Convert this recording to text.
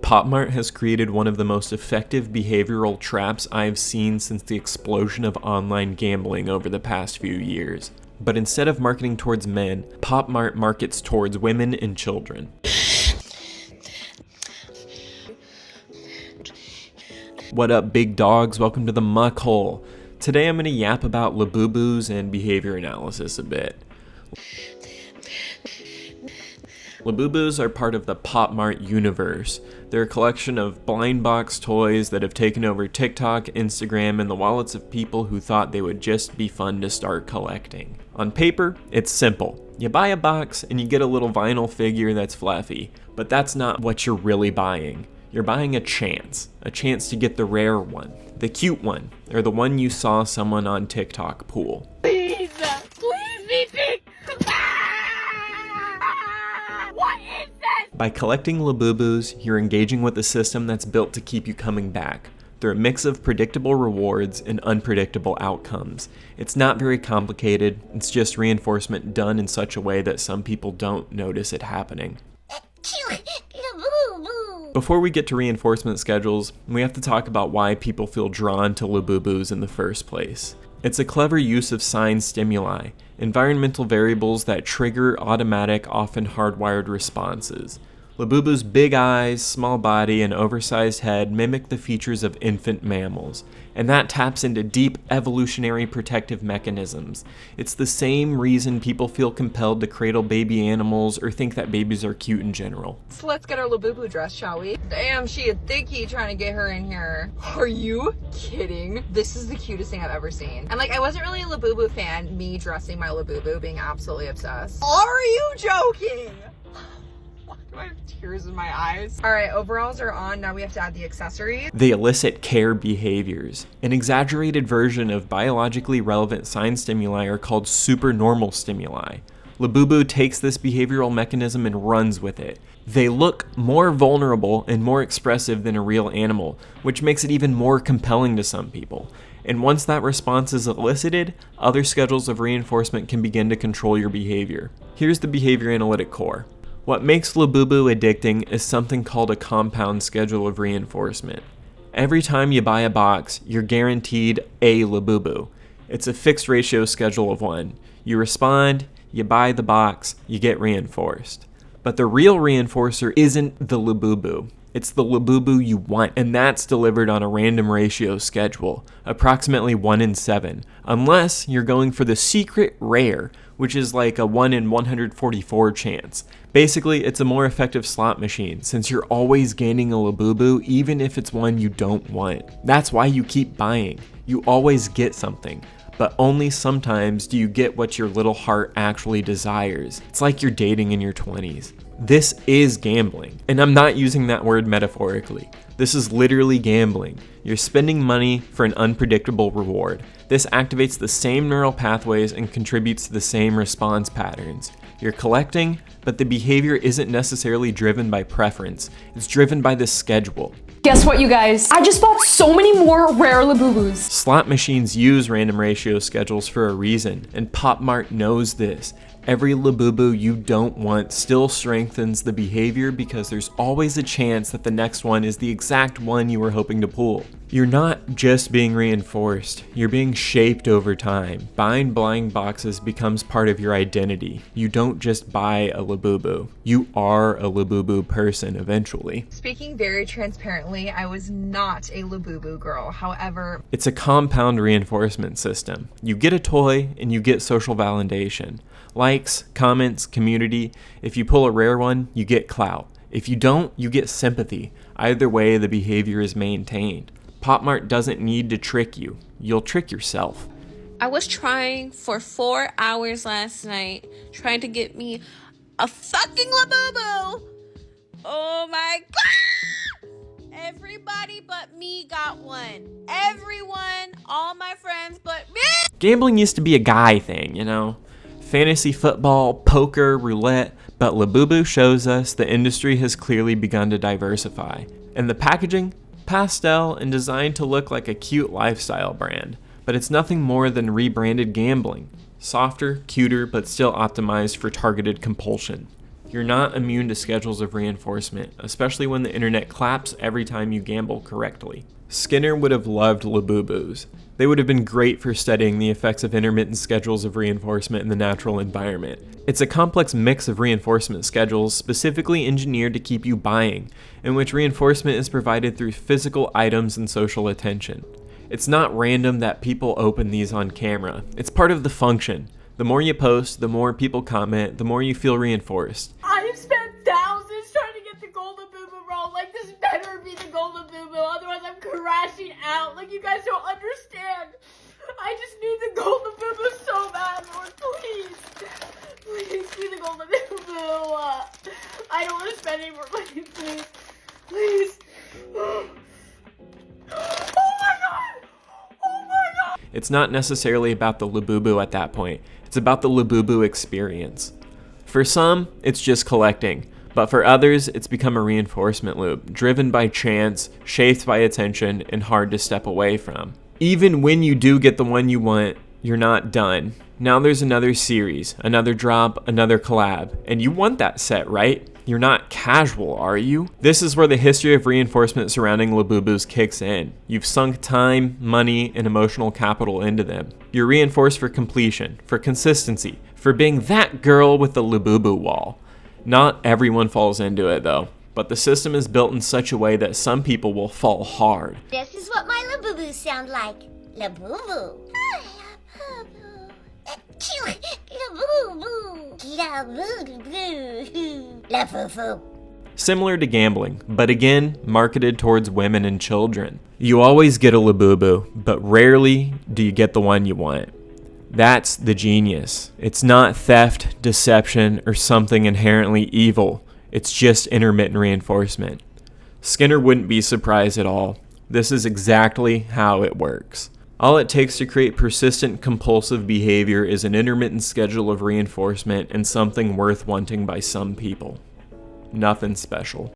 Pop Mart has created one of the most effective behavioral traps I've seen since the explosion of online gambling over the past few years. But instead of marketing towards men, Pop Mart markets towards women and children. What up, big dogs? Welcome to the muck hole. Today I'm going to yap about Labubus and behavior analysis a bit. Labubus are part of the Pop Mart universe. They're a collection of blind box toys that have taken over TikTok, Instagram, and the wallets of people who thought they would just be fun to start collecting. On paper, it's simple. You buy a box and you get a little vinyl figure that's fluffy, but that's not what you're really buying. You're buying a chance to get the rare one, the cute one, or the one you saw someone on TikTok pull. Please be big. What is this? By collecting Labubus, you're engaging with a system that's built to keep you coming back. They're a mix of predictable rewards and unpredictable outcomes. It's not very complicated, it's just reinforcement done in such a way that some people don't notice it happening. Before we get to reinforcement schedules, we have to talk about why people feel drawn to Labubus in the first place. It's a clever use of sign stimuli, environmental variables that trigger automatic, often hardwired responses. Labubu's big eyes, small body, and oversized head mimic the features of infant mammals, and that taps into deep evolutionary protective mechanisms. It's the same reason people feel compelled to cradle baby animals or think that babies are cute in general. So let's get our Labubu dress, shall we? Damn, she a thickie trying to get her in here. Are you kidding? This is the cutest thing I've ever seen. And I wasn't really a Labubu fan, me dressing my Labubu, being absolutely obsessed. Are you joking? I have tears in my eyes. All right, overalls are on. Now we have to add the accessories. They elicit care behaviors. An exaggerated version of biologically relevant sign stimuli are called supernormal stimuli. Labubu takes this behavioral mechanism and runs with it. They look more vulnerable and more expressive than a real animal, which makes it even more compelling to some people. And once that response is elicited, other schedules of reinforcement can begin to control your behavior. Here's the behavior analytic core. What makes Labubu addicting is something called a compound schedule of reinforcement. Every time you buy a box, you're guaranteed a Labubu. It's a fixed ratio schedule of 1. You respond, you buy the box, you get reinforced. But the real reinforcer isn't the Labubu. It's the Labubu you want, and that's delivered on a random ratio schedule, approximately 1 in 7, unless you're going for the secret rare, which is like a 1 in 144 chance. Basically, it's a more effective slot machine, since you're always gaining a Labubu, even if it's one you don't want. That's why you keep buying. You always get something, but only sometimes do you get what your little heart actually desires. It's like you're dating in your 20s. This is gambling, and I'm not using that word metaphorically. This is literally gambling. You're spending money for an unpredictable reward. This activates the same neural pathways and contributes to the same response patterns. You're collecting, but the behavior isn't necessarily driven by preference. It's driven by the schedule. Guess what, you guys? I just bought so many more rare Labubus. Slot machines use random ratio schedules for a reason, and Pop Mart knows this. Every Labubu you don't want still strengthens the behavior because there's always a chance that the next one is the exact one you were hoping to pull. You're not just being reinforced, you're being shaped over time. Buying blind boxes becomes part of your identity. You don't just buy a Labubu, you are a Labubu person eventually. Speaking very transparently, I was not a Labubu girl. However, it's a compound reinforcement system. You get a toy and you get social validation. Likes, comments, community. If you pull a rare one, you get clout. If you don't, you get sympathy. Either way, the behavior is maintained. Pop Mart doesn't need to trick you. You'll trick yourself. I was trying for 4 hours last night, trying to get me a fucking Labubu. Oh my God! Everybody but me got one. Everyone, all my friends but me. Gambling used to be a guy thing, you know? Fantasy football, poker, roulette, but Labubu shows us the industry has clearly begun to diversify. And the packaging? Pastel and designed to look like a cute lifestyle brand, but it's nothing more than rebranded gambling. Softer, cuter, but still optimized for targeted compulsion. You're not immune to schedules of reinforcement, especially when the internet claps every time you gamble correctly. Skinner would have loved Labubus. They would have been great for studying the effects of intermittent schedules of reinforcement in the natural environment. It's a complex mix of reinforcement schedules specifically engineered to keep you buying, in which reinforcement is provided through physical items and social attention. It's not random that people open these on camera. It's part of the function. The more you post, the more people comment, the more you feel reinforced. I've spent thousands trying to get the gold Labubu roll. Like, this better be the gold Labubu, otherwise I'm crashing out. Like, you guys don't understand. I just need the gold Labubu so bad, Lord, please. Please, give me the gold Labubu. I don't want to spend any more money, please. Please. Oh my god! Oh my god! It's not necessarily about the Labubu at that point. It's about the Labubu experience. For some, it's just collecting, but for others, it's become a reinforcement loop, driven by chance, shaped by attention, and hard to step away from. Even when you do get the one you want, you're not done. Now there's another series, another drop, another collab, and you want that set, right? You're not casual, are you? This is where the history of reinforcement surrounding Labubus kicks in. You've sunk time, money, and emotional capital into them. You're reinforced for completion, for consistency, for being that girl with the Labubu wall. Not everyone falls into it though, but the system is built in such a way that some people will fall hard. This is what my Labubu sound like. Labubu. Labubu. Labubu. Labubu. Similar to gambling, but again, marketed towards women and children. You always get a Labubu, but rarely do you get the one you want. That's the genius. It's not theft, deception, or something inherently evil. It's just intermittent reinforcement. Skinner wouldn't be surprised at all. This is exactly how it works. All it takes to create persistent compulsive behavior is an intermittent schedule of reinforcement and something worth wanting by some people. Nothing special.